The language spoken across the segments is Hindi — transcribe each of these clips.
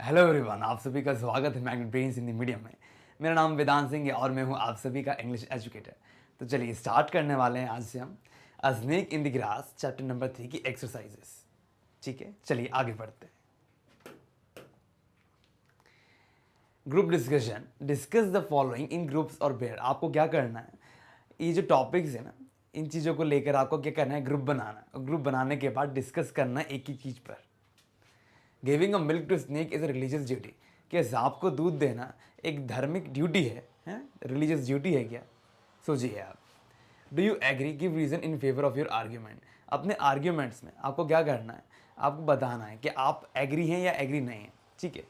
हेलो एवरीवन, आप सभी का स्वागत है मैग्नेट ब्रेन्स हिंदी मीडियम में। मेरा नाम वेदांत सिंह है और मैं हूं आप सभी का इंग्लिश एजुकेटर। तो चलिए स्टार्ट करने वाले हैं आज से हम अ snake in the grass chapter number 3 की एक्सरसाइजेस। ठीक है, चलिए आगे बढ़ते हैं। Group discussion, discuss the following in groups और पेयर। आपको क्या करना है, ये जो टॉपिक्स है ना, इन चीज़ों को लेकर आपको क्या करना है, ग्रुप बनाना है। और ग्रुप बनाने के बाद डिस्कस करना है एक ही चीज़ पर। Giving a milk to snake is a religious duty. क्या सांप को दूध देना एक धार्मिक ड्यूटी है? रिलीजियस ड्यूटी है क्या? सोचिए आप। Do you agree, give reason in favour of your argument. अपने आर्ग्यूमेंट्स में आपको क्या करना है, आपको बताना है कि आप एग्री हैं या एग्री नहीं हैं। ठीक है,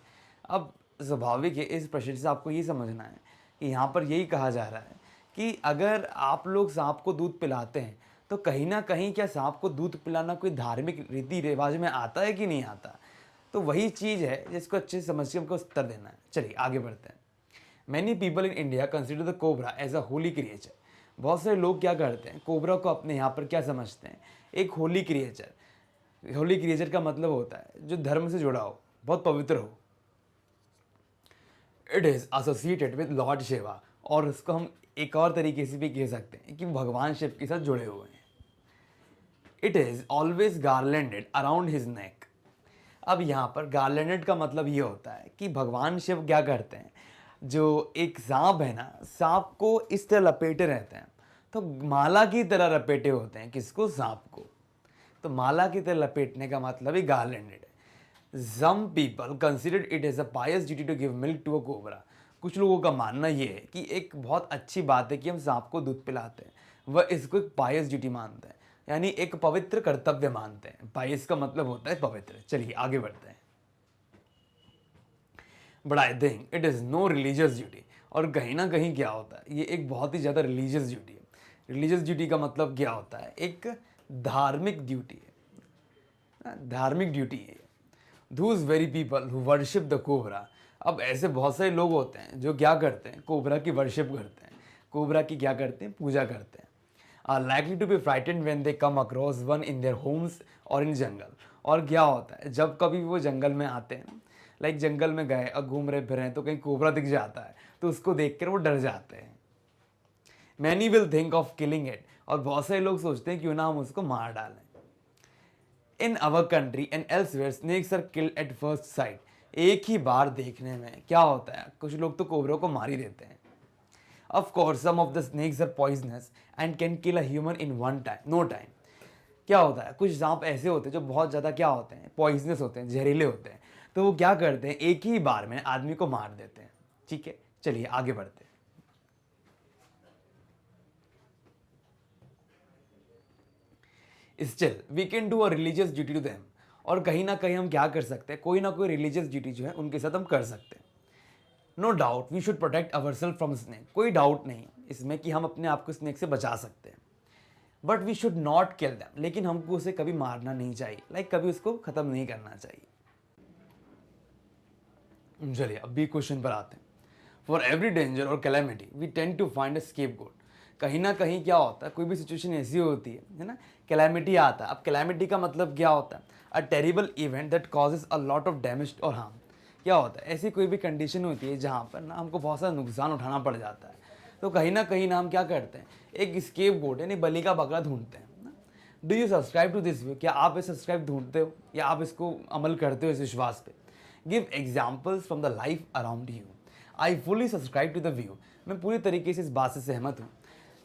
अब स्वाभाविक है, इस प्रश्न से आपको ये समझना है कि यहाँ पर यही कहा जा रहा है कि अगर आप लोग सांप को दूध पिलाते हैं तो कहीं ना कहीं क्या सांप को दूध पिलाना कोई धार्मिक रीति रिवाज में आता है कि नहीं आता। तो वही चीज़ है जिसको अच्छे से समझ के हमको उत्तर देना है। चलिए आगे बढ़ते हैं। Many people in India consider the cobra as a holy creature. बहुत सारे लोग क्या करते हैं, कोबरा को अपने यहाँ पर क्या समझते हैं, एक होली क्रिएचर। होली क्रिएचर का मतलब होता है जो धर्म से जुड़ा हो, बहुत पवित्र हो। It is associated with Lord Shiva, और उसको हम एक और तरीके से भी कह सकते हैं कि भगवान शिव के साथ जुड़े हुए हैं। It is always garlanded around his neck. अब यहाँ पर गार्लैंडेड का मतलब ये होता है कि भगवान शिव क्या करते हैं, जो एक सांप है ना, सांप को इस तरह लपेटे रहते हैं, तो माला की तरह लपेटे होते हैं किसको, सांप को। तो माला की तरह लपेटने का मतलब ही गार्लैंडेड है। Some people consider it as a pious duty to give milk to a cobra. कुछ लोगों का मानना ये है कि एक बहुत अच्छी बात है कि हम सांप को दूध पिलाते हैं, वह इसको एक पायस ड्यूटी मानते हैं, यानी एक पवित्र कर्तव्य मानते हैं। पायस का मतलब होता है पवित्र। चलिए आगे बढ़ते हैं। But I think it is no religious duty. और कहीं ना कहीं क्या होता है, ये एक बहुत ही ज़्यादा रिलीजियस ड्यूटी है। रिलीजियस ड्यूटी का मतलब क्या होता है, एक धार्मिक ड्यूटी है। धार्मिक ड्यूटी है। Those very people who worship the cobra. अब ऐसे बहुत सारे लोग होते हैं जो क्या करते हैं, कोबरा की वर्शिप करते हैं, कोबरा की क्या करते हैं, पूजा करते हैं। Are likely to be frightened when they come across one in their homes और इन जंगल। और क्या होता है, जब कभी वो जंगल में आते हैं, लाइक जंगल में गए और घूम रहे फिर हैं तो कहीं कोबरा दिख जाता है तो उसको देख कर वो डर जाते हैं। Many will think of killing it. और बहुत सारे लोग सोचते हैं क्यों ना हम उसको मार डालें। In our country and elsewhere snakes are killed at first sight. एक ही बार देखने में क्या होता है, कुछ लोग तो कोबरा को मार ही देते हैं। Of course some of the snakes are poisonous and can kill a human in one time, no time. क्या होता है, कुछ सांप ऐसे होते हैं जो बहुत ज़्यादा क्या होते हैं, पॉइजनस होते हैं, जहरीले होते हैं। तो वो क्या करते हैं, एक ही बार में आदमी को मार देते हैं। ठीक है, चलिए आगे बढ़ते हैं। Still we can do a religious duty to them. और कहीं ना कहीं हम क्या कर सकते हैं, कोई ना कोई रिलीजियस ड्यूटी जो है उनके साथ हम कर सकते हैं। No doubt we should protect our self from snake. कोई डाउट नहीं इसमें कि हम अपने आप को स्नेक से बचा सकते हैं। But we should not kill them, लेकिन हमको उसे कभी मारना नहीं चाहिए, कभी उसको ख़त्म नहीं करना चाहिए। चलिए अब भी क्वेश्चन पर आते हैं। फॉर एवरी डेंजर और calamity we tend to find a scapegoat. कहीं ना कहीं क्या होता है, कोई भी सिचुएशन ऐसी होती है ना, कैलेमिटी आता है। अब कैलेमिटी का मतलब क्या होता है, a terrible event that causes a lot of damage और हार्म। क्या होता है, ऐसी कोई भी कंडीशन होती है जहाँ पर ना हमको बहुत सारा नुकसान उठाना पड़ जाता है। तो कहीं ना हम क्या करते हैं, एक स्केप गोट यानी बलि का बकरा ढूंढते हैं ना। Do you subscribe to this view? क्या आप इस सब्सक्राइब ढूंढते हो या आप इसको अमल करते हो इस विश्वास पे? Give examples from the life around you. I fully subscribe to the view. मैं पूरी तरीके से इस बात से सहमत हूँ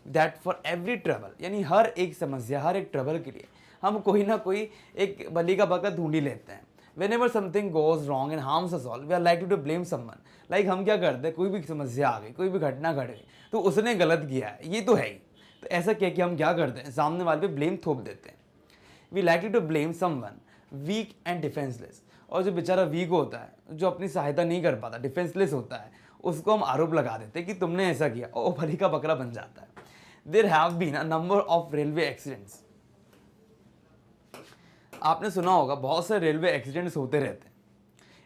दैट फॉर एवरी ट्रबल, यानी हर एक समस्या, हर एक ट्रबल के लिए हम कोई ना कोई एक बलि का बकरा ढूंढ ही लेते हैं। Whenever something goes wrong and harms us all we are like to blame someone. Like हम क्या करते हैं, कोई भी समस्या आ गई, कोई भी घटना घट गई तो उसने गलत किया है, ये तो है ही। तो ऐसा क्या कि हम क्या करते हैं, सामने वाले पे ब्लेम थोप देते हैं। We like to blame someone weak and defenceless. और जो बेचारा वीक होता है, जो अपनी सहायता नहीं कर पाता, डिफेंसलेस होता है, उसको हम आरोप लगा देते हैं कि तुमने ऐसा किया, और वो बलि का बकरा बन जाता है। There have been a number of railway accidents. आपने सुना होगा बहुत सारे रेलवे एक्सीडेंट्स होते रहते हैं।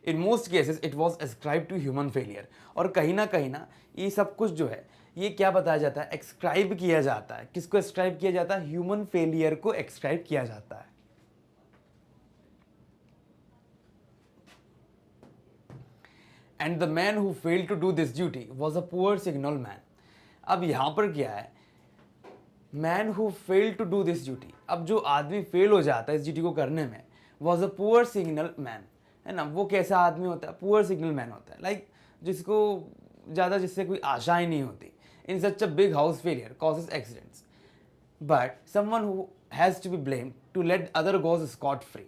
In most cases it was ascribe to human failure. और कहीं ना ये सब कुछ जो है, ये क्या बताया जाता है, एक्सक्राइब किया जाता है। किसको एक्सक्राइब किया जाता है, ह्यूमन फेलियर को एक्सक्राइब किया जाता है। And the man who failed to do this duty was a poor signalman. अब यहाँ पर क्या है, man who fail to do this duty, अब जो आदमी फेल हो जाता है इस ड्यूटी को करने में, was a poor signal man, है ना। वो कैसा आदमी होता है, पुअर सिग्नल मैन होता है, लाइक जिसको ज़्यादा जिससे कोई आशा ही नहीं होती। In such a big house failure causes accidents, but someone who has to be blamed to let other goes scot free.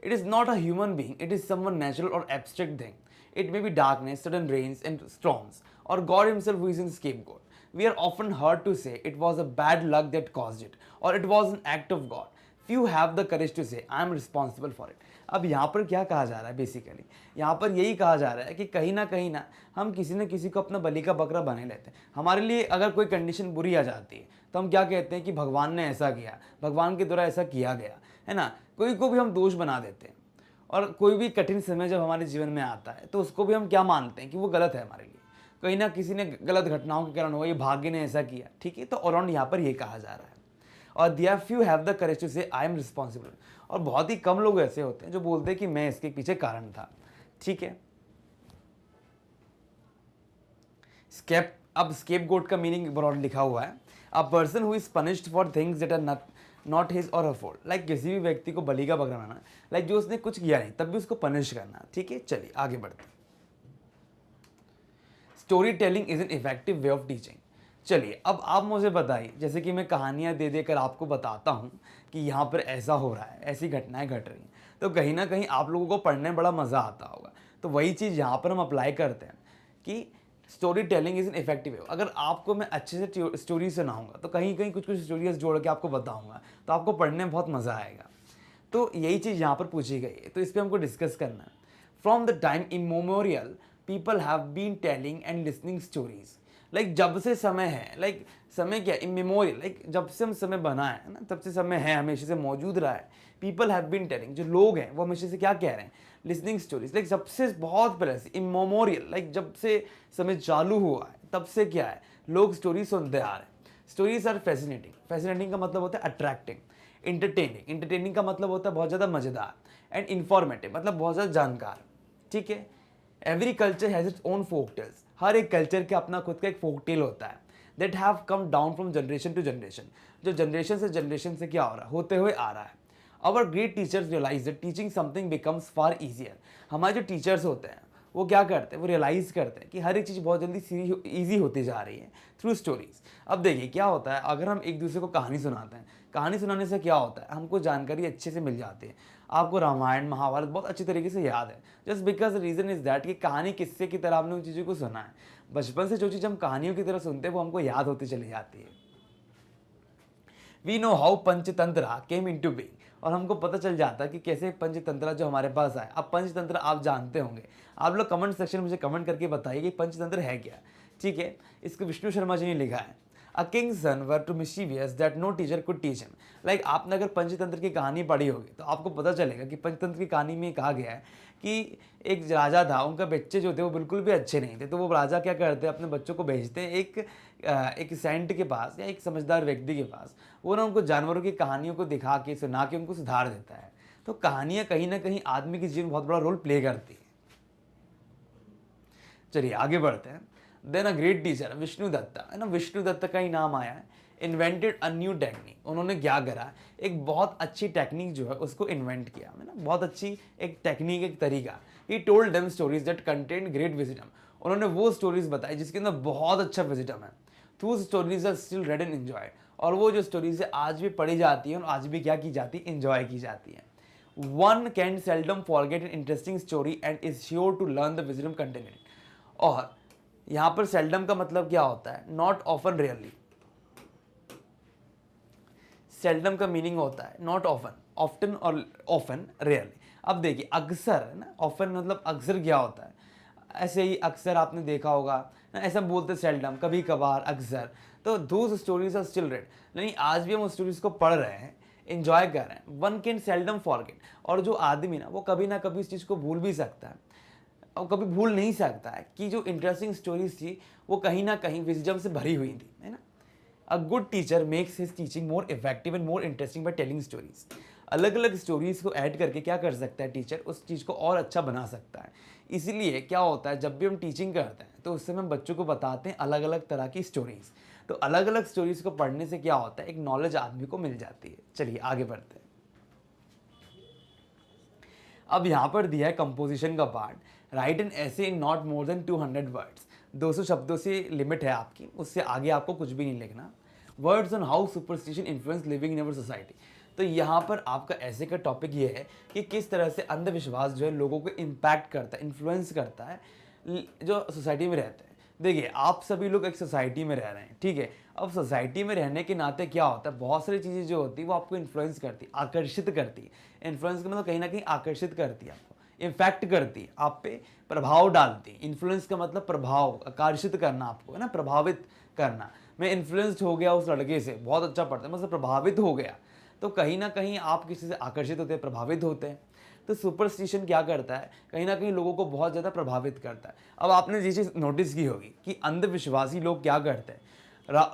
It is not a human being, it is someone natural or abstract thing. It may be darkness, sudden rains and storms, or God himself who is in scapegoat. We are often heard to say it was a bad luck that caused it, or it was an act of God. Few have the courage to say I am responsible for it. अब यहाँ पर क्या कहा जा रहा है, बेसिकली यहाँ पर यही कहा जा रहा है कि कहीं ना हम किसी न किसी को अपना बलि का बकरा बना लेते हैं। हमारे लिए अगर कोई कंडीशन बुरी आ जाती है तो हम क्या कहते हैं कि भगवान ने ऐसा किया, भगवान के द्वारा ऐसा किया गया, है ना। कोई को भी हम दोष बना देते हैं, और कोई भी कठिन समय जब हमारे जीवन में आता है तो उसको भी हम क्या मानते हैं कि वो गलत है हमारे लिए, कहीं ना किसी ने गलत घटनाओं के कारण हुआ, ये भाग्य ने ऐसा किया, ठीक है। तो अराउंड यहाँ पर ये कहा जा रहा है। और there few have the courage to say I am responsible, और बहुत ही कम लोग ऐसे होते हैं जो बोलते हैं कि मैं इसके पीछे कारण था, ठीक है। अब स्केप गोट का मीनिंग ब्रॉड लिखा हुआ है, a person who is punished for things that are not his or her fault, like किसी भी व्यक्ति को बलि का बकरा बनाना, लाइक जो उसने कुछ किया नहीं तब भी उसको पनिश करना, ठीक है। चलिए आगे बढ़ते हैं। Story telling is an effective way of teaching. चलिए अब आप मुझे बताइए, जैसे कि मैं कहानियाँ दे देकर आपको बताता हूँ कि यहाँ पर ऐसा हो रहा है, ऐसी घटनाएं घट रही हैं, तो कहीं ना कहीं आप लोगों को पढ़ने में बड़ा मज़ा आता होगा। तो वही चीज़ यहाँ पर हम अप्लाई करते हैं कि story telling is an effective way. अगर आपको मैं अच्छे से स्टोरी सुनाऊंगा तो कहीं कहीं कुछ स्टोरीज जोड़ के आपको बताऊंगा, तो आपको पढ़ने में बहुत मज़ा आएगा। तो यही चीज़ यहाँ पर पूछी गई है, तो इस पर हमको डिस्कस करना है। From the time immemorial people have been telling and listening stories, like जब से समय है, लाइक समय क्या, इमेमोरियल, लाइक जब से हम समय बना है ना, तब से समय है, हमेशा से मौजूद रहा है। पीपल हैव बीन टेलिंग, जो लोग हैं वो हमेशा से क्या कह रहे हैं, लिसनिंग स्टोरीज, लाइक सबसे बहुत पहले से, इमेमोरियल, लाइक जब से समय चालू हुआ है तब से क्या है, लोग स्टोरी सुनते आ रहे हैं। स्टोरीज आर फैसिनेटिंग, फैसिनेटिंग का मतलब होता है अट्रैक्टिंग, इंटरटेनिंग, इंटरटेनिंग का मतलब होता है बहुत ज़्यादा मज़ेदार, एंड इन्फॉर्मेटिव मतलब बहुत ज़्यादा जानकार, ठीक है। Every culture has its own folk tales, हर एक कल्चर के अपना खुद का एक फोक टेल होता है, that have come down from generation to generation, जो जनरेशन से क्या हो रहा है, होते हुए आ रहा है। Our great teachers realise that teaching something becomes far easier. हमारे जो टीचर्स होते हैं वो क्या करते हैं, वो रियलाइज़ करते हैं कि हर एक चीज़ बहुत जल्दी ईजी होती जा रही है थ्रू स्टोरीज। अब देखिए क्या होता है, अगर हम एक दूसरे को कहानी सुनाते हैं, कहानी सुनाने से क्या होता है, हमको जानकारी अच्छे से मिल जाती है। आपको रामायण महाभारत बहुत अच्छी तरीके से याद है, just because reason is that कि कहानी किस्से की तरह हमने उन चीज़ों को सुना है। बचपन से जो चीज़ हम कहानियों की तरह सुनते हैं वो हमको याद होती चली जाती है। We know how Panchatantra came into be, और हमको पता चल जाता है कि कैसे पंचतंत्र जो हमारे पास आए। अब पंचतंत्र आप जानते होंगे, आप लोग कमेंट सेक्शन में मुझे कमेंट करके बताइए कि पंचतंत्र है क्या, ठीक है। इसको विष्णु शर्मा जी ने लिखा है, a king's son were too mischievous that no teacher could teach him. Like आपने अगर पंचतंत्र की कहानी पढ़ी होगी तो आपको पता चलेगा कि पंचतंत्र की कहानी में कहा गया है कि एक राजा था, उनका बच्चे जो थे वो बिल्कुल भी अच्छे नहीं थे, तो वो राजा क्या करते हैं, अपने बच्चों को भेजते हैं एक सेंट के पास या एक समझदार व्यक्ति के पास। वो ना उनको जानवरों की कहानियों को दिखा के सुना के उनको सुधार देता है। तो कहानियाँ कहीं ना कहीं आदमी के जीवन में बहुत बड़ा रोल प्ले करती है। चलिए आगे बढ़ते हैं। Then a great teacher Vishnu Dutta, है ना, विष्णु दत्ता का ही नाम आया है, इन्वेंटेड अ न्यू टेक्निक। उन्होंने क्या करा, एक बहुत अच्छी टेक्निक जो है उसको इन्वेंट किया, है ना, बहुत अच्छी एक टेक्निक, एक तरीका। He told them stories that contain great wisdom. उन्होंने वो स्टोरीज बताई जिसके अंदर बहुत अच्छा विजडम है। Through stories are still read and enjoy, और वो जो स्टोरीज है आज भी पढ़ी जाती है और आज भी क्या की जाती है, एंजॉय की जाती है। One can seldom forget an interesting story and is sure to learn the wisdom content. और यहाँ पर सेल्डम का मतलब क्या होता है, नॉट ऑफन, रेयरली। सेल्डम का मीनिंग होता है नॉट ऑफन, ऑफ्टन और ऑफन, रेयरली। अब देखिए अक्सर, है ना, ऑफन मतलब अक्सर क्या होता है, ऐसे ही अक्सर आपने देखा होगा ना, ऐसा बोलते सेल्डम, कभी कभार, अक्सर। तो those stories are still read, यानी आज भी हम उस स्टोरीज को पढ़ रहे हैं, एंजॉय कर रहे हैं। वन कैन सेल्डम फॉरगेट, और जो आदमी ना वो कभी ना कभी इस चीज़ को भूल भी सकता है, और कभी भूल नहीं सकता है कि जो इंटरेस्टिंग स्टोरीज थी वो कहीं ना कहीं विजडम से भरी हुई थी, है ना। A good teacher makes his teaching more effective and more interesting by telling stories. अलग अलग स्टोरीज को ऐड करके क्या कर सकता है टीचर, उस चीज़ को और अच्छा बना सकता है। इसीलिए क्या होता है, जब भी हम टीचिंग करते हैं तो उस समय हम बच्चों को बताते हैं अलग अलग तरह की स्टोरीज। तो अलग अलग स्टोरीज को पढ़ने से क्या होता है, एक नॉलेज आदमी को मिल जाती है। चलिए आगे बढ़ते हैं। अब यहाँ पर दिया है कंपोजिशन का पार्ट, राइट एन ऐसे in not more than 200 words. 200 शब्दों से लिमिट है आपकी, उससे आगे आपको कुछ भी नहीं लिखना। Words on how superstition influence living in our society. तो यहाँ पर आपका ऐसे का टॉपिक ये है कि किस तरह से अंधविश्वास जो है लोगों को इम्पैक्ट करता है, इन्फ्लुएंस करता है जो सोसाइटी में रहते हैं। देखिए आप सभी लोग एक सोसाइटी में रह रहे हैं, ठीक है। अब सोसाइटी में रहने के नाते क्या होता है, बहुत सारी चीज़ें जो होती है वो आपको इन्फ्लुएंस करती है, आकर्षित करती है। इन्फ्लुएंस का मतलब कहीं ना कहीं आकर्षित करती है, आपको इम्पैक्ट करती है, आप पे प्रभाव डालती है। इन्फ्लुएंस का मतलब प्रभाव, आकर्षित करना आपको, है ना, प्रभावित करना। मैं इन्फ्लुएंस्ड हो गया उस लड़के से, बहुत अच्छा पढ़ता है, मतलब प्रभावित हो गया, तो कहीं ना कहीं आप किसी से आकर्षित होते हैं, प्रभावित होते हैं। तो सुपरस्टिशन क्या करता है, कहीं ना कहीं लोगों को बहुत ज़्यादा प्रभावित करता है। अब आपने ये चीज़ नोटिस की होगी कि अंधविश्वासी लोग क्या करते हैं,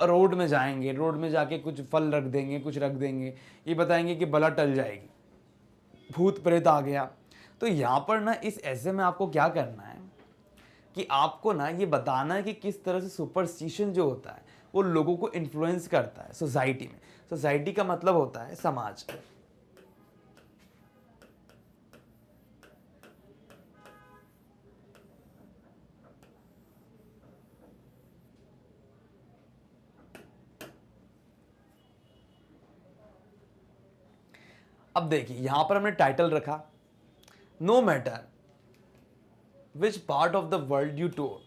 रोड में जाएंगे, रोड में जाके कुछ फल रख देंगे, कुछ रख देंगे, ये बताएंगे कि बला टल जाएगी, भूत प्रेत आ गया। तो यहाँ पर ना इस ऐसे में आपको क्या करना है कि आपको ना ये बताना है कि किस तरह से सुपरस्टिशन जो होता है वो लोगों को इन्फ्लुएंस करता है सोसाइटी में। सोसाइटी का मतलब होता है समाज। अब देखिए यहां पर हमने टाइटल रखा, no matter which part of the world you tour.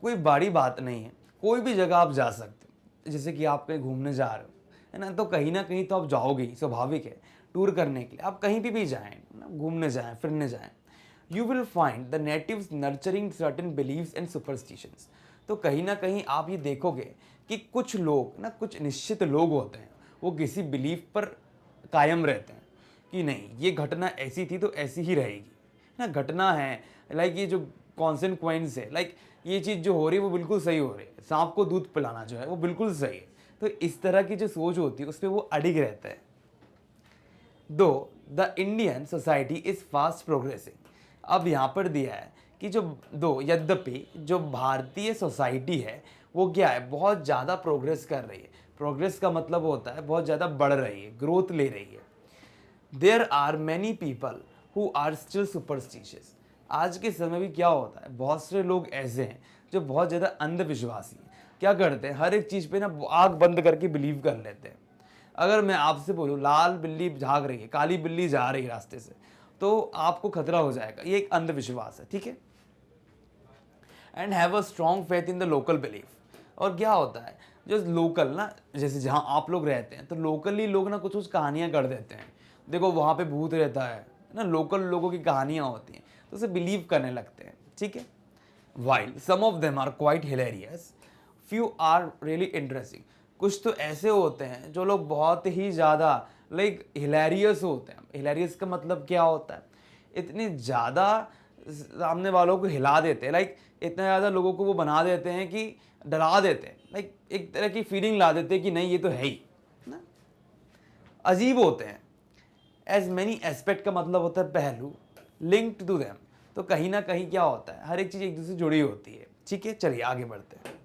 कोई बड़ी बात नहीं है, कोई भी जगह आप जा सकते हो। जैसे कि आप कहीं घूमने जा रहे हो, है ना, तो कहीं ना कहीं तो आप जाओगे ही, स्वाभाविक है। टूर करने के लिए आप कहीं भी जाएं ना, घूमने जाएं, फिरने जाएं, you will find the natives nurturing certain beliefs and superstitions. तो कहीं ना कहीं आप ये देखोगे कि कुछ लोग ना, कुछ निश्चित लोग होते हैं, वो किसी बिलीफ पर कायम रहते हैं कि नहीं ये घटना ऐसी थी तो ऐसी ही रहेगी ना, घटना है, लाइक ये जो कॉन्सिक्वेंस है, लाइक ये चीज़ जो हो रही है वो बिल्कुल सही हो रही है, सांप को दूध पिलाना जो है वो बिल्कुल सही है। तो इस तरह की जो सोच होती है उस पर वो अडिग रहता है। दो the Indian society is fast progressing. अब यहाँ पर दिया है कि जो दो यद्यपि जो भारतीय सोसाइटी है वो क्या है, बहुत ज़्यादा प्रोग्रेस कर रही है। प्रोग्रेस का मतलब होता है बहुत ज़्यादा बढ़ रही है, ग्रोथ ले रही है। There are many people who are still superstitious. आज के समय भी क्या होता है, बहुत से लोग ऐसे हैं जो बहुत ज़्यादा अंधविश्वासी हैं। क्या करते हैं, हर एक चीज़ पे ना आँख बंद करके बिलीव कर लेते हैं। अगर मैं आपसे बोलूँ लाल बिल्ली झाग रही है, काली बिल्ली जा रही है रास्ते से, तो आपको खतरा हो जाएगा, ये एक अंधविश्वास है, ठीक है। And have a strong faith in the local belief. और क्या होता है, जो लोकल ना, जैसे जहाँ आप लोग रहते हैं तो लोकली लोग ना कुछ कुछ कहानियाँ कर देते हैं, देखो वहाँ पे भूत रहता है ना, लोकल लोगों की कहानियाँ होती हैं, तो उसे बिलीव करने लगते हैं, ठीक है। While some of them are quite hilarious, few are really interesting. कुछ तो ऐसे होते हैं जो लोग बहुत ही ज़्यादा लाइक हिलेरियस होते हैं। हिलेरियस का मतलब क्या होता है, इतने ज़्यादा सामने वालों को हिला देते हैं, लाइक इतना ज़्यादा लोगों को वो बना देते हैं कि डरा देते हैं, लाइक एक तरह की फीलिंग ला देते हैं कि नहीं ये तो है ही ना, अजीब होते हैं। एज मैनी एस्पेक्ट का मतलब होता है पहलू, लिंक्ड टू देम। तो कहीं ना कहीं क्या होता है, हर एक चीज़ एक दूसरे से जुड़ी होती है, ठीक है। चलिए आगे बढ़ते हैं।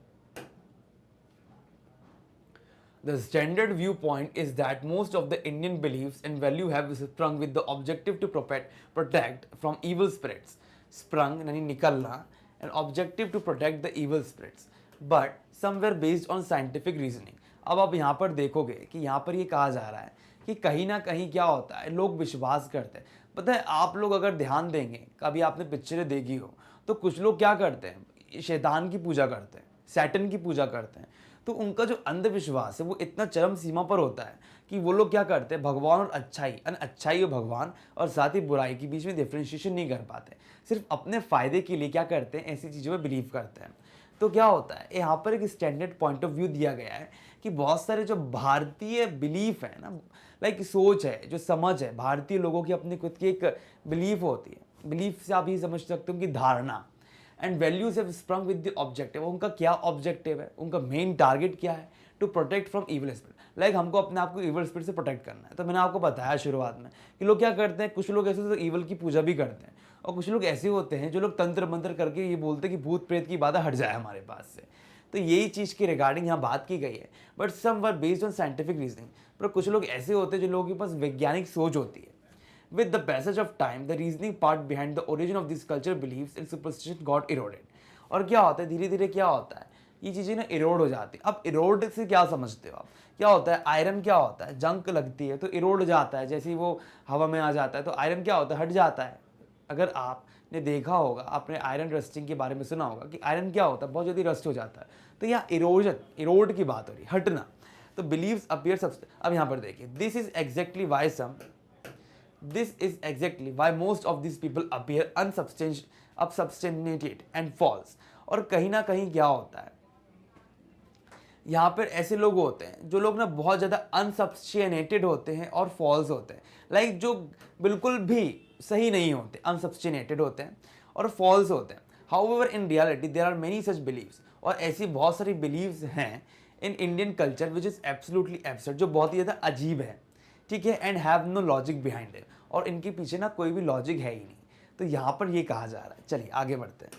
The standard viewpoint is that most of the Indian beliefs and value have sprung with the objective to protect from evil spirits. Sprung यानी निकलना, and objective to protect the evil spirits, but somewhere based on scientific reasoning. अब आप यहाँ पर देखोगे कि यहाँ पर ये कहा जा रहा है कि कहीं ना कहीं क्या होता है, लोग विश्वास करते हैं। पता है, आप लोग अगर ध्यान देंगे, कभी आपने पिक्चरें देखी हो, तो कुछ लोग क्या करते हैं, शैतान की पूजा करते हैं, सैटन की पूजा करते हैं। तो उनका जो अंधविश्वास है वो इतना चरम सीमा पर होता है कि वो लोग क्या करते हैं, भगवान और अच्छाई, अच्छाई और भगवान और साथ ही बुराई के बीच में डिफ्रेंशिएशन नहीं कर पाते, सिर्फ अपने फ़ायदे के लिए क्या करते हैं, ऐसी चीज़ों में बिलीव करते हैं। तो क्या होता है, यहाँ पर एक स्टैंडर्ड पॉइंट ऑफ व्यू दिया गया है कि बहुत सारे जो भारतीय बिलीफ है ना, लाइक सोच है, जो समझ है, भारतीय लोगों की अपनी खुद की एक बिलीफ होती है। बिलीफ से आप ये समझ सकते हो कि धारणा, and values have sprung with the objective. उनका क्या ऑब्जेक्टिव है, उनका मेन टारगेट क्या है, to protect from evil spirit, like हमको अपने आप को इवल स्पिरिट से प्रोटेक्ट करना है। तो मैंने आपको बताया शुरुआत में कि लोग क्या करते हैं, कुछ लोग ऐसे तो इवल की पूजा भी करते हैं, और कुछ लोग ऐसे होते हैं जो लोग तंत्र मंत्र करके ये बोलते हैं कि भूत प्रेत की बाधा हट जाए हमारे पास से। तो यही चीज़ की रिगार्डिंग यहाँ बात की गई है, but some were based on scientific reasoning. पर कुछ लोग ऐसे होते हैं जो लोगों के पास वैज्ञानिक सोच होती है। With the passage of time, the reasoning part behind the origin of this culture beliefs and superstition got eroded. और क्या होता है, धीरे धीरे क्या होता है, ये चीज़ें ना इरोड हो जाती है। अब इरोड से क्या समझते हो आप, क्या होता है, आयरन क्या होता है, जंक लगती है तो इरोड हो जाता है, जैसे ही वो हवा में आ जाता है तो आयरन क्या होता है, हट जाता है। अगर आपने देखा होगा, आपने आयरन रस्टिंग के बारे में सुना होगा कि आयरन क्या होता है, बहुत जल्दी रस्ट हो जाता है। तो यहाँ इरोजन, इरोड की बात हो रही है, हटना। तो बिलीव्स अपीयर सबसे, अब यहाँ पर देखिए, this is exactly why most of these people appear unsubstantiated and false। और कहीं ना कहीं क्या होता है, यहाँ पर ऐसे लोग होते हैं जो लोग ना बहुत ज़्यादा अनसब्सटेनेटेड होते हैं और फॉल्स होते हैं, लाइक जो बिल्कुल भी सही नहीं होते, अनसब्सटेनेटेड होते हैं और फॉल्स होते हैं। However in reality there are many such beliefs, और ऐसी बहुत सारी बिलीव्स हैं in Indian culture which is absolutely absurd, जो बहुत ही ज़्यादा अजीब है, ठीक है, and have no logic behind it, और इनके पीछे ना कोई भी लॉजिक है ही नहीं। तो यहाँ पर ये कहा जा रहा है। चलिए आगे बढ़ते हैं।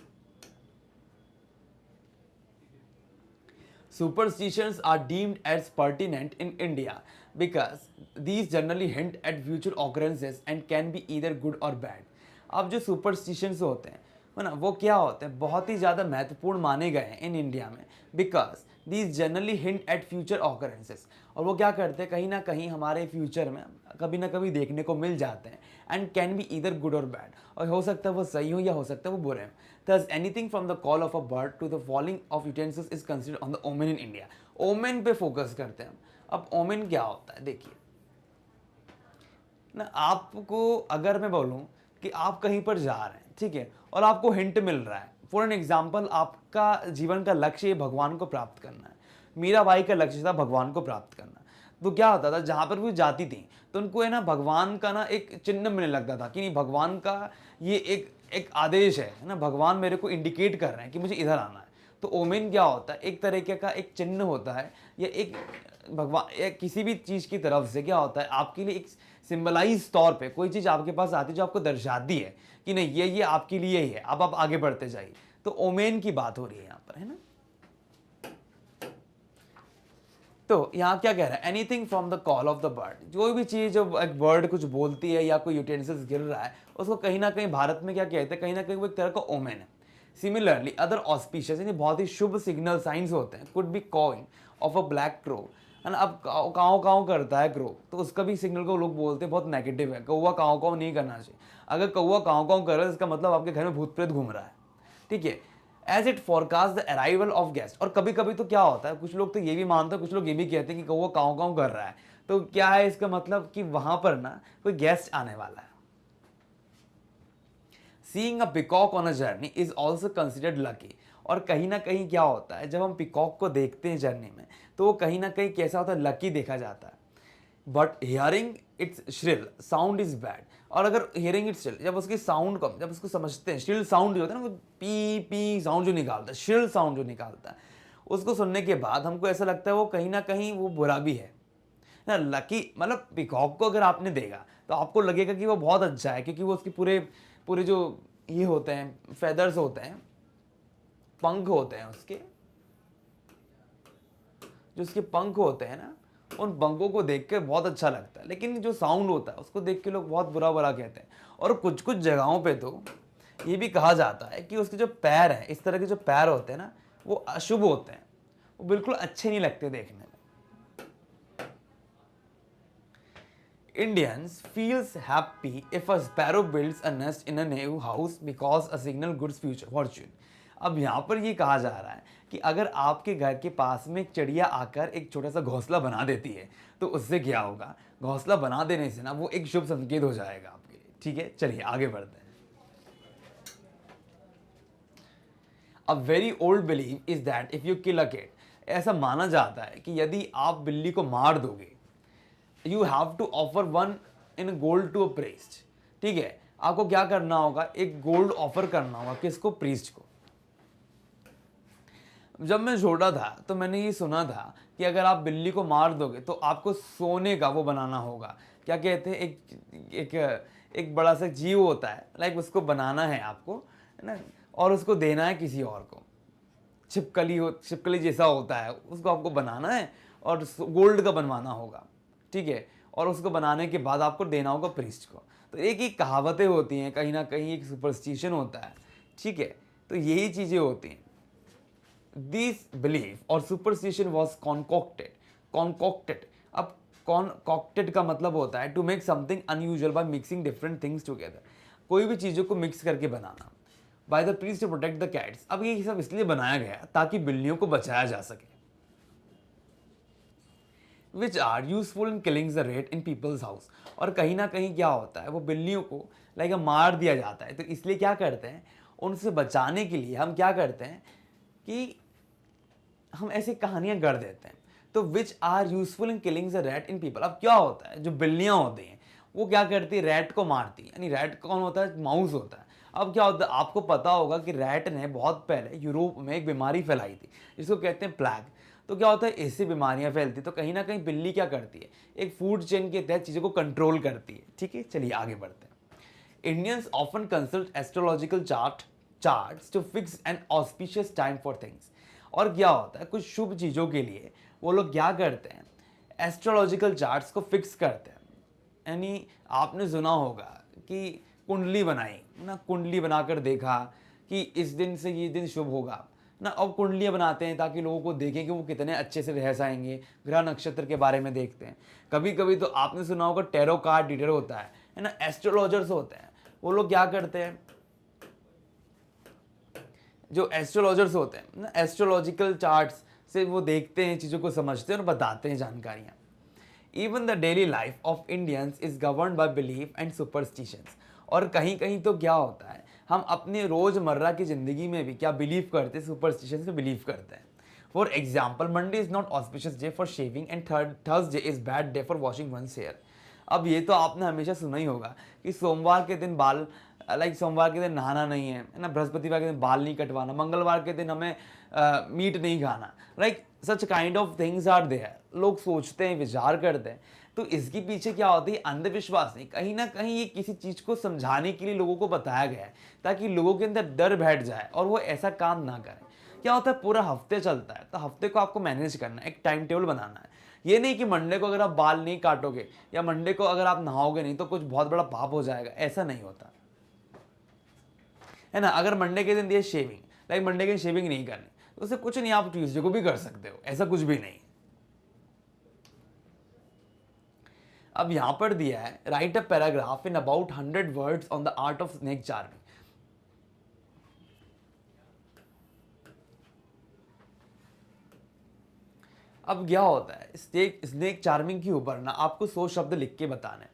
Superstitions are deemed as pertinent in India because these generally hint at future occurrences and can be either good or bad। अब जो सुपरस्टिशंस होते हैं है ना, वो क्या होते हैं, बहुत ही ज़्यादा महत्वपूर्ण माने गए हैं इन इंडिया में, because these generally hint eight future occurrences. और वो क्या करते हैं, कहीं ना कहीं हमारे फ्यूचर में कभी ना कभी देखने को मिल जाते हैं, and can be either good और बैड, और हो सकता है वो सही हो या हो सकता है वो बुरे हो। Thus anything from the call of a bird to the falling of utensils is considered on the omen in India। Omen पे फोकस करते हैं हम। अब ओमेन क्या होता है, देखिए ना, आपको अगर मैं बोलूं कि आप कहीं पर जा रहे हैं, ठीक है, और आपको हिंट मिल रहा है, फॉर एन एग्जाम्पल आपका जीवन का लक्ष्य है भगवान को प्राप्त करना है, मीराबाई का लक्ष्य था भगवान को प्राप्त करना। तो क्या होता था, जहाँ पर वो जाती थी तो उनको है ना भगवान का ना एक चिन्ह मिलने लगता था कि नहीं, भगवान का ये एक आदेश है ना, भगवान मेरे को इंडिकेट कर रहे हैं कि मुझे इधर आना है। तो ओमेन क्या होता है, एक तरीके का एक चिन्ह होता है, या एक भगवान या किसी भी चीज़ की तरफ से क्या होता है, आपके लिए एक सिंबलाइज तौर पे कोई चीज़ आपके पास आती है जो आपको दर्शाती है कि नहीं ये आपके लिए ही है, अब आप आगे बढ़ते जाइए। तो ओमेन की बात हो रही है यहाँ पर, है ना। तो यहाँ क्या कह रहा है, anything from the call of the bird, कोई भी चीज़ जो एक बर्ड कुछ बोलती है या कोई यूटेंसिल्स गिर रहा है, उसको कहीं ना कहीं भारत में क्या कहते हैं, कहीं ना कहीं वो एक तरह का ओमेन है। सिमिलरली अदर ऑस्पिशियस, यानी बहुत ही शुभ सिग्नल साइंस होते हैं, could be cawing of a black crow, है ना। अब काँव काँव करता है क्रो, तो उसका भी सिग्नल को लोग बोलते हैं बहुत नेगेटिव है, कौवा काँव काँव नहीं करना चाहिए। अगर कौवा काँव काँव कर रहा है इसका मतलब आपके घर में भूत प्रेत घूम रहा है, ठीक है। As it forecast the arrival of guest, और कभी कभी तो क्या होता है, कुछ लोग तो ये भी मानते हैं, कुछ लोग ये भी कहते हैं कि कौवा काँव काँव कर रहा है, तो क्या है इसका मतलब कि वहां पर ना कोई गेस्ट आने वाला है। Seeing a peacock on a journey is also considered lucky, और कहीं ना कहीं क्या होता है, जब हम पिकॉक को देखते हैं जर्नी में, तो वो कहीं ना कहीं कैसा होता है, लकी देखा जाता है। But hearing it's shrill sound is bad, और अगर हियरिंग इट्स श्रिल, जब उसकी साउंड को, जब उसको समझते हैं, श्रिल साउंड जो होता है ना, वो पी पी साउंड जो निकालता है, श्रिल साउंड जो निकालता है, उसको सुनने के बाद हमको ऐसा लगता है वो कहीं ना कहीं वो बुरा भी है ना। लकी मतलब पिकॉक को अगर आपने देखा तो आपको लगेगा कि वो बहुत अच्छा है, क्योंकि वो उसके पूरे पूरे जो ये होते हैं, फेदर्स होते हैं, पंख होते हैं उसके, जो उसके पंख होते हैं ना, उन पंखों को देख के बहुत अच्छा लगता है, लेकिन जो साउंड होता है उसको देख के लोग बहुत बुरा बुरा कहते हैं। और कुछ कुछ जगहों पे तो ये भी कहा जाता है कि उसके जो पैर हैं, इस तरह के जो पैर होते हैं ना, वो अशुभ होते हैं, वो बिल्कुल अच्छे नहीं लगते देखने में। Indians feels happy if a sparrow builds a nest in a new house because a signal good future fortune। अब यहाँ पर ये कहा जा रहा है कि अगर आपके घर के पास में एक चिड़िया आकर एक छोटा सा घोंसला बना देती है तो उससे क्या होगा, घोंसला बना देने से ना वो एक शुभ संकेत हो जाएगा आपके लिए, ठीक है। चलिए आगे बढ़ते हैं। A very old belief is that if you kill a cat, ऐसा माना जाता है कि यदि आप बिल्ली को मार दोगे, you have to offer one in gold to a priest, ठीक है। आपको क्या करना होगा, एक गोल्ड ऑफर करना होगा, किसको, प्रीस्ट को। जब मैं छोटा था तो मैंने ये सुना था कि अगर आप बिल्ली को मार दोगे तो आपको सोने का वो बनाना होगा, क्या कहते हैं, एक एक बड़ा सा जीव होता है, लाइक उसको बनाना है आपको, है ना, और उसको देना है किसी और को। छिपकली जैसा होता है, उसको आपको बनाना है और गोल्ड का बनवाना होगा, ठीक है, और उसको बनाने के बाद आपको देना होगा प्रीस्ट को। तो एक कहावतें होती हैं, कहीं ना कहीं एक सुपरस्टिशन होता है, ठीक है। तो यही चीज़ें होती हैं। दिस बिलीफ और सुपरस्टिशन वॉज कॉन्कॉक्टेड। अब कॉन्कॉक्टेड का मतलब होता है to make something unusual by mixing different things together, कोई भी चीज़ों को मिक्स करके बनाना। By the priest to protect the cats. अब ये सब इसलिए बनाया गया ताकि बिल्लियों को बचाया जा सके। Which are useful in killing the rat in people's house. और कहीं ना कहीं क्या होता है, वो बिल्लियों को लाइक मार दिया जाता है, तो इसलिए क्या करते हैं, उनसे बचाने के लिए हम क्या करते हैं कि हम ऐसी कहानियां गढ़ देते हैं। तो which are useful in killing the rat in people. अब क्या होता है, जो बिल्लियां होती हैं वो क्या करती है, रैट को मारती है। यानी रैट कौन होता है, माउस होता है। अब क्या होता है, आपको पता होगा कि रैट ने बहुत पहले यूरोप में एक बीमारी फैलाई थी जिसको कहते हैं प्लैग। तो क्या होता है, ऐसी बीमारियां फैलती, तो कहीं ना कहीं बिल्ली क्या करती है, एक फूड चेन के तहत चीज़ों को कंट्रोल करती है, ठीक है। चलिए आगे बढ़ते हैं। Indians often consult astrological charts to fix an auspicious time for things. और क्या होता है, कुछ शुभ चीज़ों के लिए वो लोग क्या करते हैं, एस्ट्रोलॉजिकल चार्ट्स को फिक्स करते हैं। यानी आपने सुना होगा कि कुंडली बनाई ना, कुंडली बनाकर देखा कि इस दिन से ये दिन शुभ होगा ना। अब कुंडलियाँ बनाते हैं ताकि लोगों को देखें कि वो कितने अच्छे से रह जाएंगे, ग्रह नक्षत्र के बारे में देखते हैं। कभी कभी तो आपने सुना होगा टैरो कार्ड रीडर होता है ना, एस्ट्रोलॉजर्स होते हैं। वो लोग क्या करते हैं, जो एस्ट्रोलॉजर्स होते हैं ना, एस्ट्रोलॉजिकल चार्ट्स से वो देखते हैं, चीज़ों को समझते हैं और बताते हैं जानकारियाँ। Even the daily life of Indians is govern by belief and superstitions. और कहीं कहीं तो क्या होता है, हम अपने रोज़मर्रा की ज़िंदगी में भी क्या बिलीव करते हैं, सुपरस्टिशन से बिलीव करते हैं। For example, Monday is not auspicious day for shaving and Thursday is bad day for washing one's hair. अब ये तो आपने हमेशा सुना ही होगा कि सोमवार के दिन बाल, लाइक सोमवार के दिन नहाना नहीं है ना, बृहस्पतिवार के दिन बाल नहीं कटवाना, मंगलवार के दिन हमें मीट नहीं खाना, like such kind of things are there. लोग सोचते हैं, विचार करते हैं। तो इसके पीछे क्या होती है, अंधविश्वास नहीं, कहीं ना कहीं ये किसी चीज़ को समझाने के लिए लोगों को बताया गया है ताकि लोगों के अंदर डर बैठ जाए और वो ऐसा काम ना करें। क्या होता है, पूरा हफ्ते चलता है, तो हफ्ते को आपको मैनेज करना है, एक टाइम टेबल बनाना है। ये नहीं कि मंडे को अगर आप बाल नहीं काटोगे या मंडे को अगर आप नहाओगे नहीं तो कुछ बहुत बड़ा पाप हो जाएगा, ऐसा नहीं होता है ना। अगर मंडे के दिन दिए शेविंग, लाइक मंडे के दिन शेविंग नहीं करनी, तो उससे कुछ नहीं, आप ट्यूसडे को भी कर सकते हो, ऐसा कुछ भी नहीं। अब यहां पर दिया है, right a paragraph in about 100 words on the art of snake charming. अब क्या होता है, स्नेक चार्मिंग के ऊपर ना आपको 100 शब्द लिख के बताने।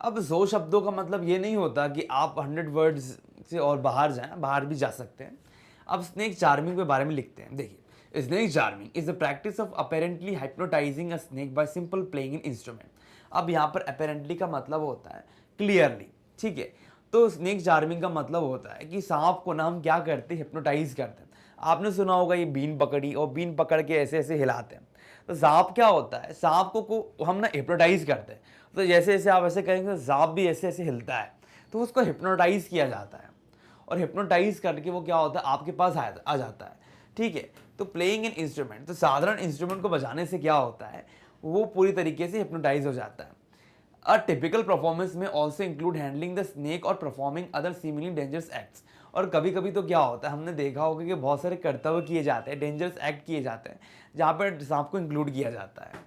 अब 100 शब्दों का मतलब ये नहीं होता कि आप 100 वर्ड्स से और बाहर जाएं, बाहर भी जा सकते हैं। अब स्नेक चार्मिंग के बारे में लिखते हैं। देखिए, snake charming is the practice of apparently hypnotising a snake by simple playing in instrument. अब यहाँ पर अपेरेंटली का मतलब होता है क्लियरली, ठीक है। तो स्नेक चार्मिंग का मतलब होता है कि सांप को ना हम क्या करते हैं, हिप्नोटाइज करते हैं। आपने सुना होगा ये बीन पकड़ी और बीन पकड़ के ऐसे ऐसे हिलाते हैं। तो सांप क्या होता है, सांप को हम ना हिप्नोटाइज करते हैं। तो जैसे जैसे आप ऐसे करेंगे तो सांप भी ऐसे ऐसे हिलता है, तो उसको हिप्नोटाइज किया जाता है। और हिप्नोटाइज करके वो क्या होता है, आपके पास आ जाता है, ठीक है। तो प्लेइंग एन इंस्ट्रूमेंट, तो साधारण इंस्ट्रूमेंट को बजाने से क्या होता है, वो पूरी तरीके से हिप्नोटाइज हो जाता है। अ टिपिकल परफॉर्मेंस में also include handling the snake और performing other similarly dangerous acts. और कभी कभी तो क्या होता है, हमने देखा होगा कि बहुत सारे कर्तव्य किए जाते हैं, डेंजरस एक्ट किए जाते हैं, जहाँ पर सांप को इंक्लूड किया जाता है।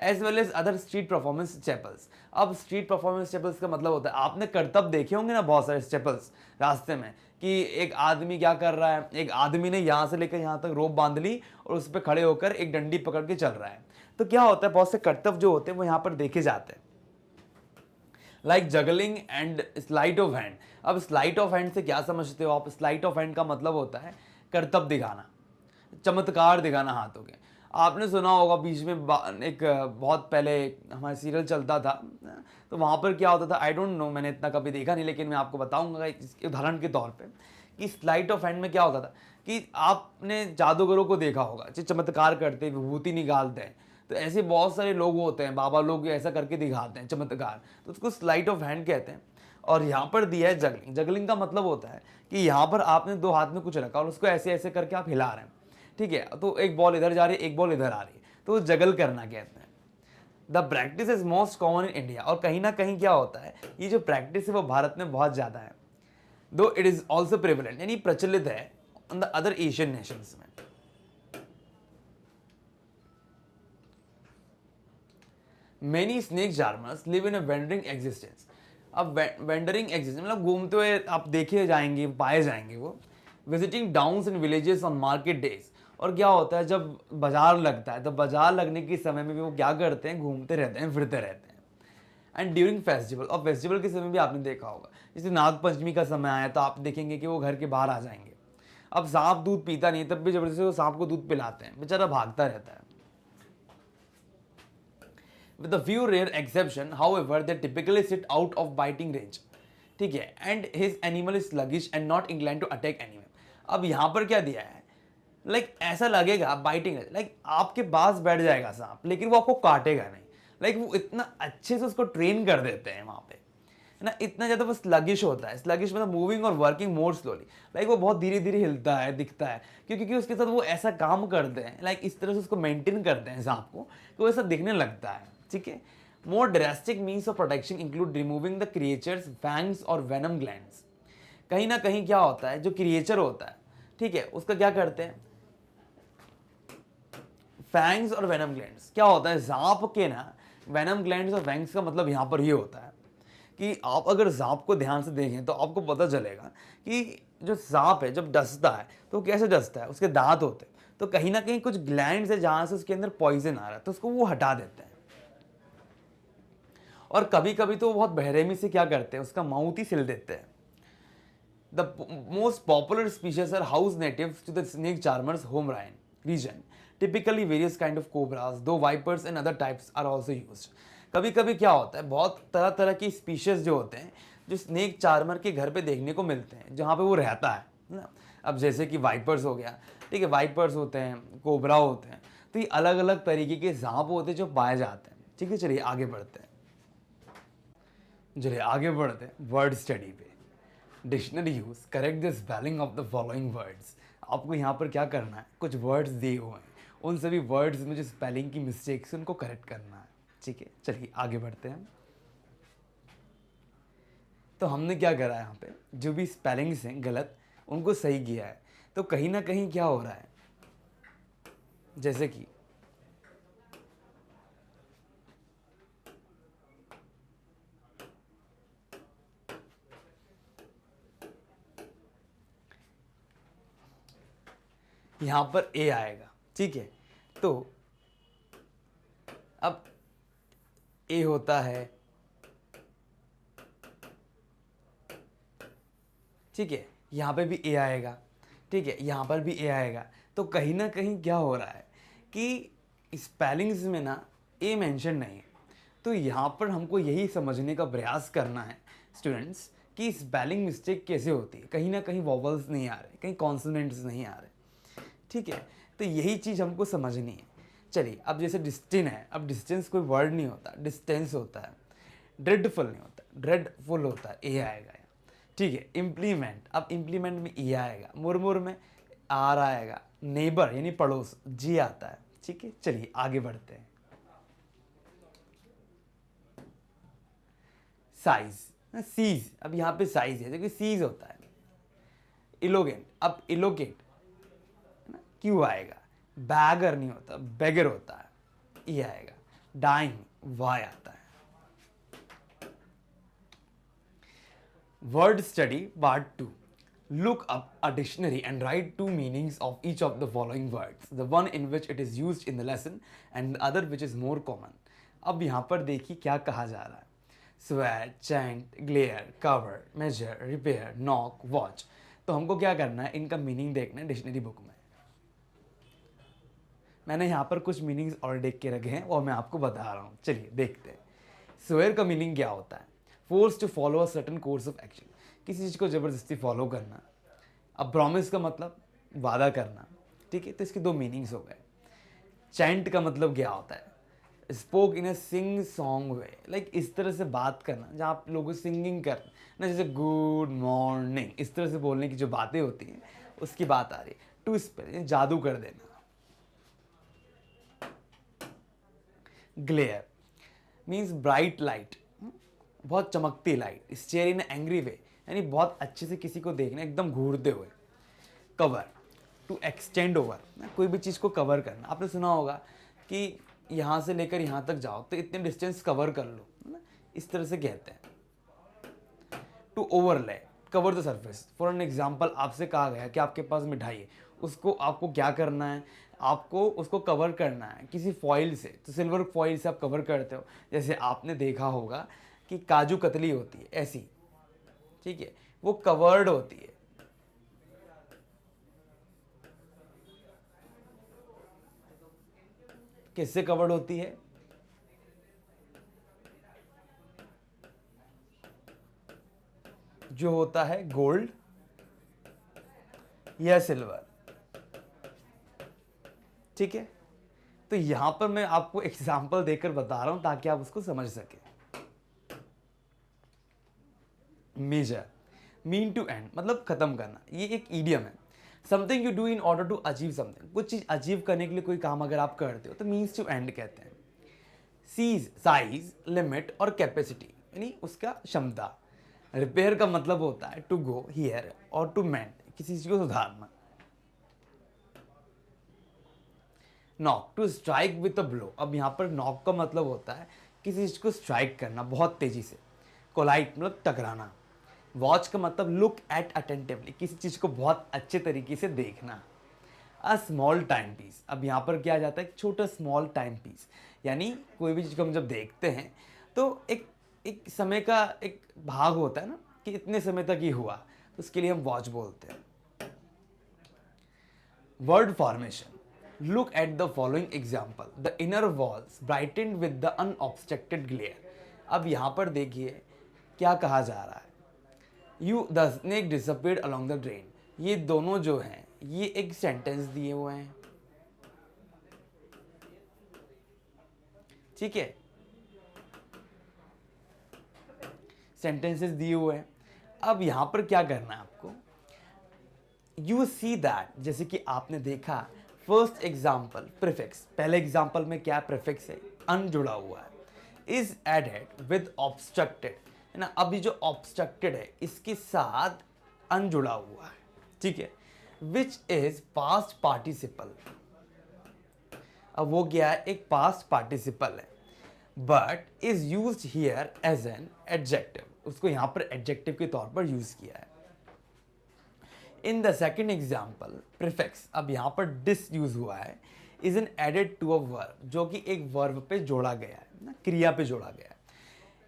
As well as other street performance staples. अब स्ट्रीट परफॉर्मेंस स्टेपल्स का मतलब होता है, आपने करतब देखे होंगे ना बहुत सारे स्टेपल्स रास्ते में, कि एक आदमी क्या कर रहा है, एक आदमी ने यहाँ से लेकर यहाँ तक रोप बांध ली और उस पर खड़े होकर एक डंडी पकड़ के चल रहा है। तो क्या होता है, बहुत से करतब जो होते हैं वो यहाँ पर देखे जाते हैं, like juggling and slight of hand. अब स्लाइट ऑफ हैंड से क्या समझते हो आप, स्लाइट ऑफ हैंड का मतलब होता है करतब दिखाना, चमत्कार दिखाना हाथों के। आपने सुना होगा बीच में एक बहुत पहले हमारा सीरियल चलता था, तो वहाँ पर क्या होता था, आई डोंट नो, मैंने इतना कभी देखा नहीं, लेकिन मैं आपको बताऊंगा इसके उदाहरण के तौर पे कि स्लाइट ऑफ हैंड में क्या होता था कि आपने जादूगरों को देखा होगा जो चमत्कार करते हैं, विभूति निकालते हैं, तो ऐसे बहुत सारे लोग होते हैं, बाबा लोग ऐसा करके दिखाते हैं चमत्कार, तो उसको स्लाइट ऑफ हैंड कहते हैं। और यहाँ पर दिया है जगलिंग। जगलिंग का मतलब होता है कि यहाँ पर आपने दो हाथ में कुछ रखा और उसको ऐसे ऐसे करके आप हिला रहे हैं, ठीक है, तो एक बॉल इधर जा रही है, एक बॉल इधर आ रही है, तो जगल करना कहते हैं। The practice is most common in India, और कहीं ना कहीं क्या होता है, ये जो प्रैक्टिस है वो भारत में बहुत ज़्यादा है। दो इट इज ऑल्सो प्रिवलेंट, यानी प्रचलित है in the other Asian nations में। Many snake charmers live in a wandering existence. अब वेंडरिंग एग्जिस्टेंस मतलब घूमते हुए आप देखे जाएंगे, पाए जाएंगे वो, visiting towns and villages on market days. और क्या होता है, जब बाजार लगता है तो बाजार लगने के समय में भी वो क्या करते हैं, घूमते रहते हैं, फिरते रहते हैं। एंड ड्यूरिंग फेस्टिवल, और फेस्टिवल के समय भी आपने देखा होगा, जैसे नाग पंचमी का समय आया तो आप देखेंगे कि वो घर के बाहर आ जाएंगे। अब सांप दूध पीता नहीं, तब भी जबरदस्ती वो सांप को दूध पिलाते हैं, बेचारा भागता रहता है। With a few rare exception, however, they typically sit out of biting range. ठीक है, and his animal is sluggish and not inclined to attack anyone. अब यहाँ पर क्या दिया है, ऐसा लगेगा बाइटिंग, आपके पास बैठ जाएगा सांप, लेकिन वो आपको काटेगा नहीं। वो इतना अच्छे से उसको ट्रेन कर देते हैं वहाँ पे, है ना, इतना ज़्यादा वो स्लगिश होता है। स्लगिश मतलब मूविंग और वर्किंग मोर स्लोली, वो बहुत धीरे धीरे हिलता है, दिखता है, क्योंकि उसके साथ वो ऐसा काम करते हैं, इस तरह से उसको मेंटेन करते हैं सांप को, कि वो ऐसा दिखने लगता है। ठीक है, more drastic means of protection include removing the creature's fangs और वेनम ग्लैंड्स। कहीं ना कहीं क्या होता है, जो क्रिएचर होता है, ठीक है, उसका क्या करते हैं, फैंग्स और वेनम ग्लैंड्स। क्या होता है, सांप के ना वेनम ग्लैंड्स और फैंग्स का मतलब यहाँ पर ये होता है कि आप अगर सांप को ध्यान से देखें तो आपको पता चलेगा कि जो सांप है जब डसता है तो कैसे डसता है, उसके दांत होते हैं, तो कहीं ना कहीं कुछ ग्लैंड्स है जहां से उसके अंदर पॉइजन आ रहा है, तो उसको वो हटा देते हैं। और कभी कभी तो बहुत बेरहमी से क्या करते हैं, उसका माउथ ही सिल देते हैं। The most popular species are house natives to the snake charmer's home region, typically various kind of cobras, though vipers and other types are also used. कभी कभी क्या होता है, बहुत तरह तरह की स्पीशीज जो होते हैं जो स्नेक चार्मर के घर पे देखने को मिलते हैं, जहाँ पे वो रहता है ना। अब जैसे कि वाइपर्स हो गया, ठीक है, वाइपर्स होते हैं, कोबरा होते हैं, तो ये अलग अलग तरीके के सांप होते हैं जो पाए जाते हैं। ठीक है, चलिए आगे बढ़ते हैं। चलिए आगे बढ़ते हैं वर्ड स्टडी पे। Dictionary use, correct the spelling of the following words. आपको यहाँ पर क्या करना है, कुछ वर्ड्स दिए हुए हैं, उन सभी वर्ड्स में जो स्पेलिंग की मिस्टेक्स उनको करेक्ट करना है। ठीक है, चलिए आगे बढ़ते हैं। तो हमने क्या करा है, यहाँ पे जो भी स्पेलिंग्स हैं गलत उनको सही किया है। तो कहीं ना कहीं क्या हो रहा है, जैसे कि यहाँ पर ए आएगा, ठीक है, तो अब ए होता है, ठीक है, यहाँ पे भी ए आएगा, ठीक है, यहाँ पर भी ए आएगा। तो कहीं ना कहीं क्या हो रहा है कि स्पेलिंग्स में ना ए मेंशन नहीं है। तो यहाँ पर हमको यही समझने का प्रयास करना है स्टूडेंट्स कि स्पेलिंग मिस्टेक कैसे होती है। कहीं ना कहीं वॉवल्स नहीं आ रहे, कहीं कॉन्सोनेंट्स नहीं आ रहे, ठीक है, तो यही चीज़ हमको समझनी है। चलिए, अब जैसे डिस्टेंस है, अब डिस्टेंस कोई वर्ड नहीं होता, डिस्टेंस होता है। ड्रेडफुल नहीं होता, ड्रेडफुल होता है, ए आएगा। ठीक है, इम्प्लीमेंट, अब इम्प्लीमेंट में ई आएगा, मुरमुर में आर आएगा, नेबर यानी पड़ोस जी आता है। ठीक है, चलिए आगे बढ़ते हैं। साइज, सीज, अब यहाँ पे साइज है, देखिए सीज होता है। इलोगेंट, अब इलोकेट क्यों आएगा, बैगर नहीं होता, बेगर होता है, ये आएगा। डाइंग, वाई आता है। Word study part 2। Look up a dictionary and write two meanings of each of the following words, the one in which it is used in the lesson and the other which is more common. अब यहाँ पर देखिए क्या कहा जा रहा है, sweat, chant, glare, cover, measure, repair, knock, watch. तो हमको क्या करना है, इनका मीनिंग देखना है डिक्शनरी बुक में। मैंने यहाँ पर कुछ मीनिंग्स और देख के रखे हैं और मैं आपको बता रहा हूँ, चलिए देखते हैं। स्वेयर का मीनिंग क्या होता है, force to follow a certain course of action, किसी चीज़ को ज़बरदस्ती फॉलो करना। अब प्रॉमिस का मतलब वादा करना, ठीक है, तो इसके दो मीनिंग्स हो गए। चैंट का मतलब क्या होता है, spoke in A sing song way, like इस तरह से बात करना जहाँ आप लोगों सिंगिंग कर ना, जैसे गुड मॉर्निंग, इस तरह से बोलने की जो बातें होती हैं उसकी बात आ रही है। टू स्पेल जादू कर देना। ग्लेयर मीन्स ब्राइट लाइट, बहुत चमकती लाइट। स्टेयर इन एंग्री वे, यानी बहुत अच्छे से किसी को देखना, एकदम घूरते हुए। कवर टू एक्सटेंड ओवर, कोई भी चीज़ को कवर करना। आपने सुना होगा कि यहाँ से लेकर यहाँ तक जाओ तो इतने डिस्टेंस कवर कर लो, है ना, इस तरह से कहते हैं। To overlay, cover the surface. For an example, आपसे कहा गया कि आपके पास मिठाई है, उसको आपको क्या करना है, आपको उसको कवर करना है किसी फॉइल से, तो सिल्वर फॉइल से आप कवर करते हो। जैसे आपने देखा होगा कि काजू कतली होती है ऐसी, ठीक है, वो कवर्ड होती है। किससे कवर्ड होती है, जो होता है गोल्ड या सिल्वर, ठीक है। तो यहां पर मैं आपको एग्जांपल देकर बता रहा हूं ताकि आप उसको समझ सके। मेजर, मीन टू एंड, मतलब खत्म करना, ये एक ईडियम है। Something you do in order to achieve something, कुछ चीज अचीव करने के लिए कोई काम अगर आप करते हो तो मीन्स टू एंड कहते हैं। सीज, साइज, लिमिट और कैपेसिटी, यानी उसका क्षमता। रिपेयर का मतलब होता है टू गो हियर और टू मेंड, किसी चीज को सुधारना। Knock, to strike with a blow, अब यहाँ पर नॉक का मतलब होता है किसी चीज को स्ट्राइक करना बहुत तेजी से। कोलाइट मतलब टकराना। वॉच का मतलब लुक एट अटेंटिवली, किसी चीज को बहुत अच्छे तरीके से देखना। अ स्मॉल टाइम पीस, अब यहाँ पर क्या आ जाता है, एक छोटा स्मॉल टाइम पीस, यानी कोई भी चीज़ को हम जब देखते हैं तो एक एक समय का एक भाग होता है ना, कि इतने समय तक ही हुआ, तो उसके लिए हम वॉच बोलते हैं। Word formation, look at the following example, the inner walls brightened with the unobstructed glare. अब यहाँ पर देखिए क्या कहा जा रहा है, you the snake disappeared along the drain. ये दोनों जो हैं ये एक सेंटेंस दिए हुए हैं, ठीक है, सेंटेंसेस दिए हुए हैं। अब यहां पर क्या करना है आपको, यू सी दैट, जैसे कि आपने देखा फर्स्ट एग्जाम्पल प्रीफिक्स, पहले एग्जाम्पल में क्या प्रीफिक्स है, अन जुड़ा हुआ है, इज एडेड विद ऑब्स्ट्रक्टेड, है ना। अब ये जो ऑब्स्ट्रक्टेड है इसके साथ अन जुड़ा हुआ है, ठीक है, विच इज पास्ट पार्टिसिपल। अब वो क्या है, एक पास्ट पार्टिसिपल है, but is used here as an adjective, उसको यहां पर एडजेक्टिव के तौर पर यूज किया है। In the second example prefix, अब यहां पर डिस यूज हुआ है, is an added to a verb, जो कि एक वर्ब पे जोड़ा गया है ना, क्रिया पे जोड़ा गया है।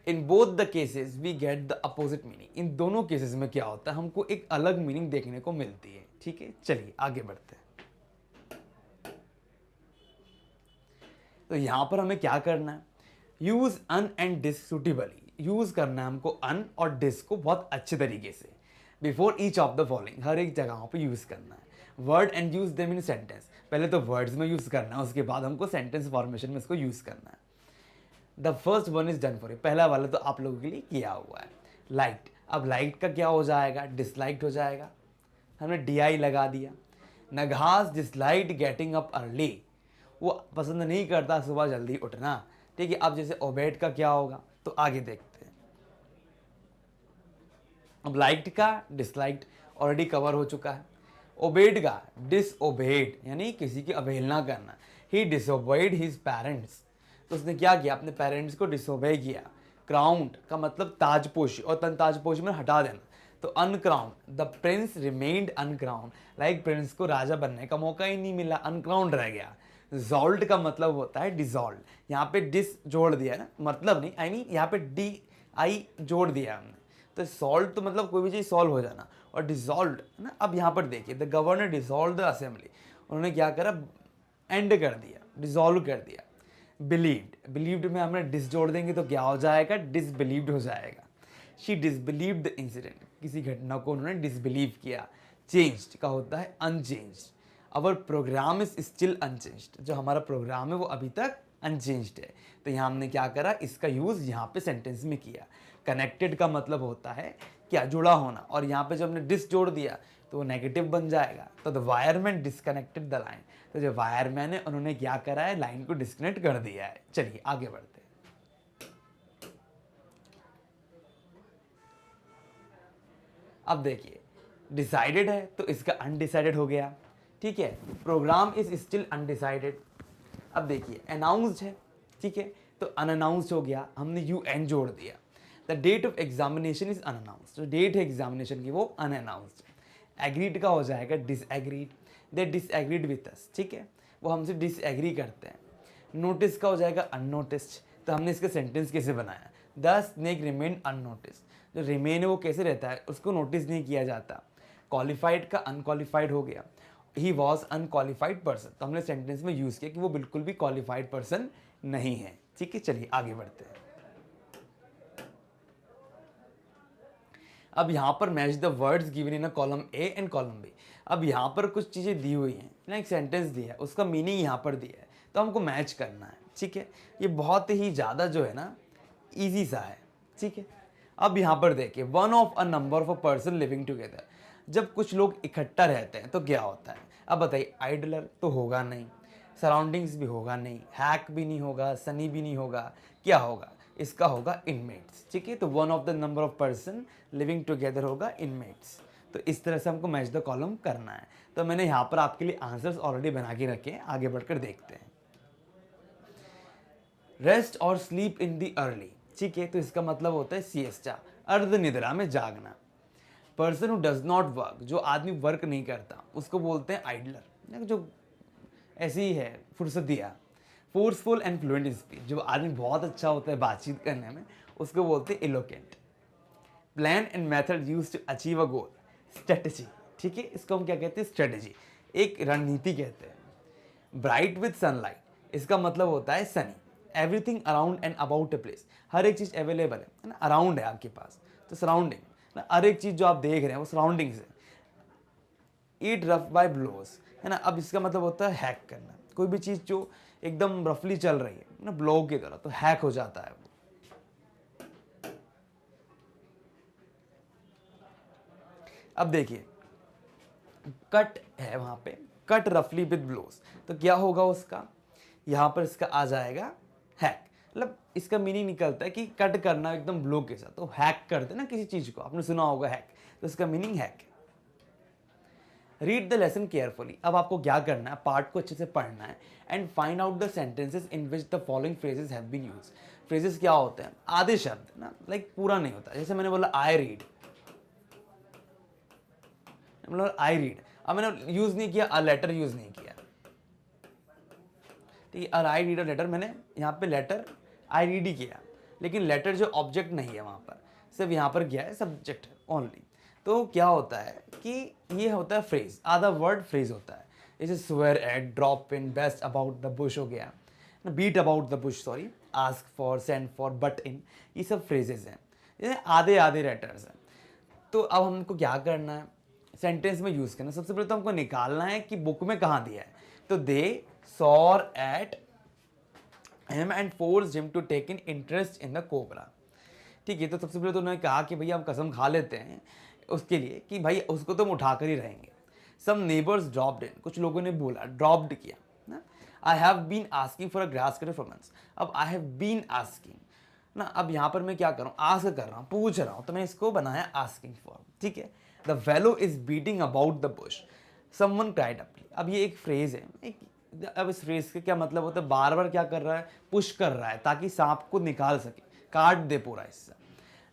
In both the cases we get the opposite meaning, इन दोनों केसेस में क्या होता है, हमको एक अलग मीनिंग देखने को मिलती है, ठीक है। चलिए आगे बढ़ते हैं। तो यहां पर हमें क्या करना है, use un and dis suitably, use करना है हमको अन और डिस को बहुत अच्छे तरीके से। Before each of the following, हर एक जगहों पे यूज करना है। Word and use them in sentence, पहले तो वर्ड्स में यूज करना है, उसके बाद हमको सेंटेंस फॉर्मेशन में इसको यूज करना है। The first one is done for you, पहला वाला तो आप लोगों के लिए किया हुआ है। लाइट, अब लाइट का क्या हो जाएगा, डिसलाइक्ड हो जाएगा, हमने डी आई लगा दिया। नगास डिसलाइक्ड गेटिंग अप अर्ली, वो पसंद नहीं करता सुबह जल्दी उठना, ठीक है। अब जैसे ओबेड का क्या होगा, तो आगे देखते हैं। अब लाइक्ड का डिसलाइक्ड ऑलरेडी कवर हो चुका है। ओबेड का डिसओबेड, यानी किसी की अवहेलना करना। ही डिसओबेड हिज पेरेंट्स, तो उसने क्या किया, अपने पेरेंट्स को डिसओबे किया। क्राउंड का मतलब ताजपोशी, और तन ताजपोशी में हटा देना, तो uncrowned, the Prince remained uncrowned, like Prince को राजा बनने का मौका ही नहीं मिला, अनक्राउंड रह गया। जॉल्ट का मतलब होता है डिजॉल्व, यहाँ पे डिस जोड़ दिया ना, मतलब नहीं, आई मीन यहाँ पे डी आई जोड़ दिया हमने, तो सॉल्व तो मतलब कोई भी चीज़ सॉल्व हो जाना, और डिजॉल्व है ना। अब यहाँ पर देखिए, the governor dissolve the assembly, उन्होंने क्या करा, एंड कर दिया, डिजॉल्व कर दिया। बिलीव्ड, बिलीव्ड में हमने डिस जोड़ देंगे तो क्या हो जाएगा, डिसबिलीव्ड हो जाएगा। शी डिसबिलीव्ड द इंसिडेंट, किसी घटना को उन्होंने डिसबिलीव किया। चेंज्ड का होता है unchanged. Our programme is still unchanged, जो हमारा प्रोग्राम है वो अभी तक अनचेंज्ड है। तो यहाँ हमने क्या करा, इसका यूज़ यहाँ पे सेंटेंस में किया। कनेक्टेड का मतलब होता है क्या, जुड़ा होना, और यहाँ पे जब हमने डिस जोड़ दिया तो वो नेगेटिव बन जाएगा। तो the wireman disconnected the line, तो जो वायरमैन है उन्होंने क्या करा है, लाइन को डिस्कनेक्ट कर दिया है। चलिए आगे बढ़ते हैं। अब देखिए डिसाइडेड है तो इसका अनडिसाइडेड हो गया, ठीक है। Programme is still undecided. अब देखिए अनाउंस्ड है, ठीक है, तो अनअनाउंस्ड हो गया, हमने यू एन जोड़ दिया। The date of examination is unannounced, जो डेट है एग्जामिनेशन की वो अनअनाउंस्ड। एग्रीड का हो जाएगा disagreed, they disagreed with us, ठीक है, वो हमसे डिसएग्री करते हैं। नोटिस का हो जाएगा अननोटिस्ड, तो हमने इसका सेंटेंस कैसे बनाया, द स्नेक रिमेन अननोटिस्ड, जो रिमेन है वो कैसे रहता है, उसको नोटिस नहीं किया जाता। क्वालिफाइड का अनक्वालिफाइड हो गया, ही वॉज अनक्वालिफाइड पर्सन, तो हमने सेंटेंस में यूज़ किया कि वो बिल्कुल भी क्वालिफाइड पर्सन नहीं है, ठीक है। चलिए आगे बढ़ते हैं। अब यहाँ पर match the words given in a column A and column B. अब यहाँ पर कुछ चीज़ें दी हुई हैं ना, एक सेंटेंस दिया है, उसका मीनिंग यहाँ पर दिया है, तो हमको मैच करना है, ठीक है। ये बहुत ही ज़्यादा जो है ना ईजी सा है, ठीक है। अब यहाँ पर देखिए, one of a number of a person living together, जब कुछ लोग इकट्ठा रहते हैं तो क्या होता है। अब बताइए, आइडलर तो होगा नहीं, सराउंडिंग्स भी होगा नहीं, हैक भी नहीं होगा, सनी भी नहीं होगा, क्या होगा, इसका होगा इनमेट्स, ठीक है। तो one of the number of person living together होगा इनमेट्स। तो इस तरह से हमको मैच द कॉलम करना है। तो मैंने यहाँ पर आपके लिए आंसर्स ऑलरेडी बना के रखे हैं, आगे बढ़कर देखते हैं। रेस्ट और स्लीप इन दी अर्ली, ठीक है, तो इसका मतलब होता है सिएस्टा, अर्ध निद्रा में जागना। Person who does not work, जो आदमी वर्क नहीं करता उसको बोलते हैं आइडलर, जो ऐसे ही है फुर्सत दिया। Forceful and fluent in speech, जो आदमी बहुत अच्छा होता है बातचीत करने में, उसको बोलते हैं eloquent. Plan and method use to achieve a goal, strategy, ठीक है, इसको हम क्या कहते हैं, स्ट्रेटेजी, एक रणनीति कहते हैं। ब्राइट विद सनलाइट, इसका मतलब होता है sunny. Everything around and about a place, हर एक चीज़ अवेलेबल है ना, अराउंड है आपके पास, तो सराउंडिंग ना, हर एक चीज़ जो आप देख रहे हैं वो सराउंडिंग्स है। ईट रफ बाय ब्लोज, है ना, अब इसका मतलब होता है हैक करना, कोई भी चीज़ जो एकदम रफली चल रही है ना ब्लो की तरह, तो हैक हो जाता है वो। अब देखिए कट है वहां पे, कट रफली विद ब्लोज, तो क्या होगा उसका, यहां पर इसका आ जाएगा हैक। मतलब इसका मीनिंग निकलता है कि कट करना एकदम ब्लो के साथ, तो हैक करते ना किसी चीज को, आपने सुना होगा हैक, तो इसका मीनिंग हैक है। रीड द लेसन केयरफुली, अब आपको क्या करना है, पार्ट को अच्छे से पढ़ना है and find out the sentences in which the following phrases have been used. Phrases क्या होते हैं, आधे शब्द ना, लाइक पूरा नहीं होता। जैसे मैंने बोला आई रीड, मतलब आई रीड, अब मैंने यूज नहीं किया, अ लेटर यूज नहीं किया, ठीक है। आई रीड अ लेटर, मैंने यहाँ पे लेटर आई रीड ही किया, लेकिन लेटर जो ऑब्जेक्ट नहीं है वहाँ पर, सिर्फ यहाँ पर क्या है, सब्जेक्ट ओनली। तो क्या होता है कि ये होता है फ्रेज, आधा वर्ड फ्रेज होता है। जैसे swear at, drop in, best about the bush हो गया, beat about the bush, sorry, ask for, send for, butt in, ये सब फ्रेजेस हैं, ये आधे आधे लेटर्स हैं। तो अब हमको क्या करना है, सेंटेंस में यूज करना। सबसे पहले तो हमको निकालना है कि बुक में कहाँ दिया है, तो they swore at him and forced him to take in interest in the cobra, ठीक है। तो सबसे पहले तो उन्होंने कहा कि भैया हम कसम खा लेते हैं उसके लिए कि भाई उसको तो हम उठा कर ही रहेंगे। सम नेबर्स ड्रॉप्ड इन, कुछ लोगों ने बोला, ड्रॉप्ड किया ना। I have been asking for a grass cutter for months, अब आई हैव बीन आस्किंग ना, अब यहाँ पर मैं क्या कर रहा हूँ, आस्क कर रहा हूँ, पूछ रहा हूँ, तो मैं इसको बनाया आस्किंग फॉर, ठीक है। The fellow is beating about the bush, someone cried aptly, अब ये एक फ्रेज है, अब इस फ्रेज के क्या मतलब होता है, बार बार क्या कर रहा है, पुश कर रहा है ताकि सांप को निकाल सके, काट दे पूरा हिस्सा।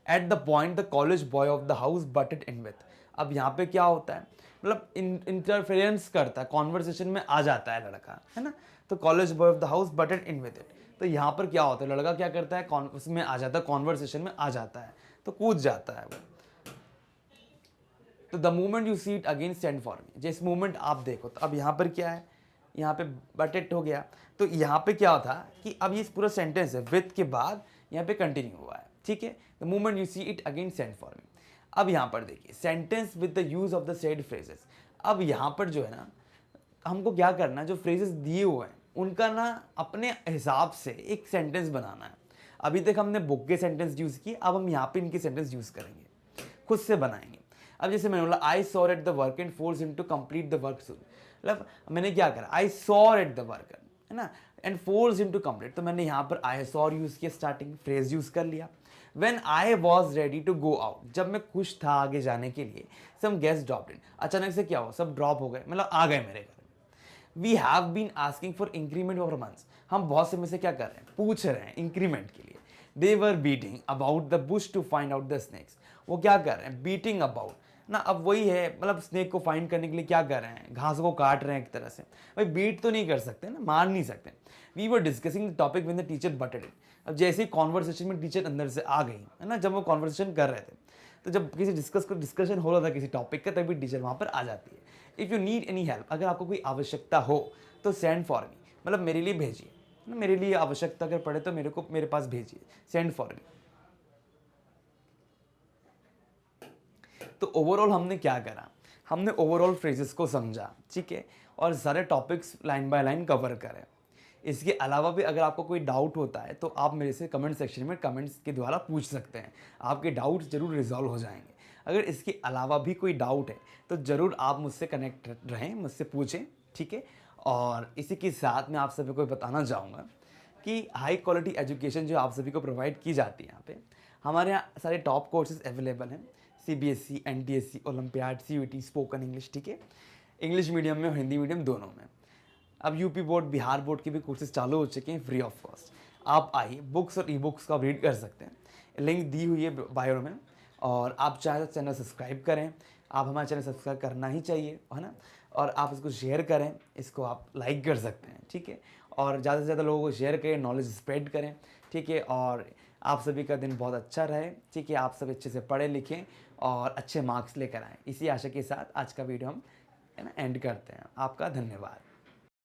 At the point the college boy of the house butted in with, अब यहाँ पे क्या होता है, मतलब इंटरफेरेंस करता है, कॉन्वर्सेशन में आ जाता है लड़का, है ना, तो college boy of the house butted in with it, तो यहाँ पर क्या होता है, लड़का क्या करता है, उसमें आ जाता है, कॉन्वर्सेशन में आ जाता है, तो कूद जाता है वो। तो the moment you see it again stand for me, जिस मोमेंट आप देखो, तो अब यहाँ पर क्या है, यहाँ पे बटेड हो गया, तो यहाँ पे क्या था कि अब ये पूरा सेंटेंस है विथ के बाद यहाँ पे कंटिन्यू हुआ है, ठीक है। The moment you see it again send for me. अब यहाँ पर देखिए sentence with the use of the said phrases. अब यहाँ पर जो है ना हमको क्या करना है, जो फ्रेजेस दिए हुए हैं उनका ना अपने हिसाब से एक सेंटेंस बनाना है। अभी तक हमने बुक के सेंटेंस यूज़ किए, अब हम यहाँ पे इनके सेंटेंस यूज़ करेंगे, खुद से बनाएंगे। अब जैसे मैंने बोला I saw at the work and force him to complete the work soon, मतलब मैंने क्या करा, I saw at the work है ना and force him to complete, तो मैंने यहाँ पर आई सॉ यूज़ किया, स्टार्टिंग फ्रेज यूज़ कर लिया। When I was ready to go out, जब मैं खुश था आगे जाने के लिए, some guests dropped in, अचानक से क्या हुआ, सब ड्रॉप हो गए, मतलब आ गए मेरे घर में। We have been asking for increment for months, हम बहुत समय से क्या कर रहे हैं, पूछ रहे हैं इंक्रीमेंट के लिए। They were beating about the bush to find out the snakes, वो क्या कर रहे हैं, beating about ना, अब वही है, मतलब स्नेक को फाइंड करने के लिए क्या कर रहे हैं, घास को काट रहे हैं एक तरह से। भाई बीट तो नहीं कर सकते ना, मार नहीं सकते। We were discussing the topic when the teacher butted in, अब जैसे ही कॉन्वर्सेशन में टीचर अंदर से आ गई है ना, जब वो कॉन्वर्सेशन कर रहे थे, तो जब किसी डिस्कशन हो रहा था किसी टॉपिक का, तभी टीचर वहाँ पर आ जाती है। If you need any help, अगर आपको कोई आवश्यकता हो तो सेंड फॉर मी, मतलब मेरे लिए भेजिए ना, मेरे लिए आवश्यकता अगर पड़े तो मेरे पास भेजिए, सेंड फॉर मी। तो ओवरऑल हमने क्या करा, हमने ओवरऑल फ्रेजेस को समझा, ठीक है, और सारे topics line by line cover करें। इसके अलावा भी अगर आपको कोई डाउट होता है तो आप मेरे से कमेंट सेक्शन में कमेंट्स के द्वारा पूछ सकते हैं, आपके डाउट्स ज़रूर रिजॉल्व हो जाएंगे। अगर इसके अलावा भी कोई डाउट है तो ज़रूर आप मुझसे कनेक्ट रहें, मुझसे पूछें, ठीक है। और इसी के साथ मैं आप सभी को बताना चाहूँगा कि हाई क्वालिटी एजुकेशन जो आप सभी को प्रोवाइड की जाती है यहाँ पे, हमारे यहाँ सारे टॉप कोर्सेज अवेलेबल हैं, CBSE, NTSC, olympiad, CUET, spoken English, ठीक है, इंग्लिश मीडियम में और हिंदी मीडियम दोनों में। अब यूपी बोर्ड, बिहार बोर्ड के भी कोर्सेज चालू हो चुके हैं फ्री ऑफ कॉस्ट। आप आइए, बुक्स और ई-बुक्स का आप रीड कर सकते हैं, लिंक दी हुई है बायो में। और आप चाहे तो चैनल सब्सक्राइब करें, आप हमारा चैनल सब्सक्राइब करना ही चाहिए, है ना। और आप इसको शेयर करें, इसको आप लाइक कर सकते हैं, ठीक है। और ज़्यादा से ज़्यादा लोगों को शेयर करें, नॉलेज स्प्रेड करें, ठीक है। और आप सभी का दिन बहुत अच्छा रहे, ठीक है। आप सब अच्छे से पढ़ें लिखें और अच्छे मार्क्स लेकर आएँ। इसी आशा के साथ आज का वीडियो हम है ना एंड करते हैं। आपका धन्यवाद।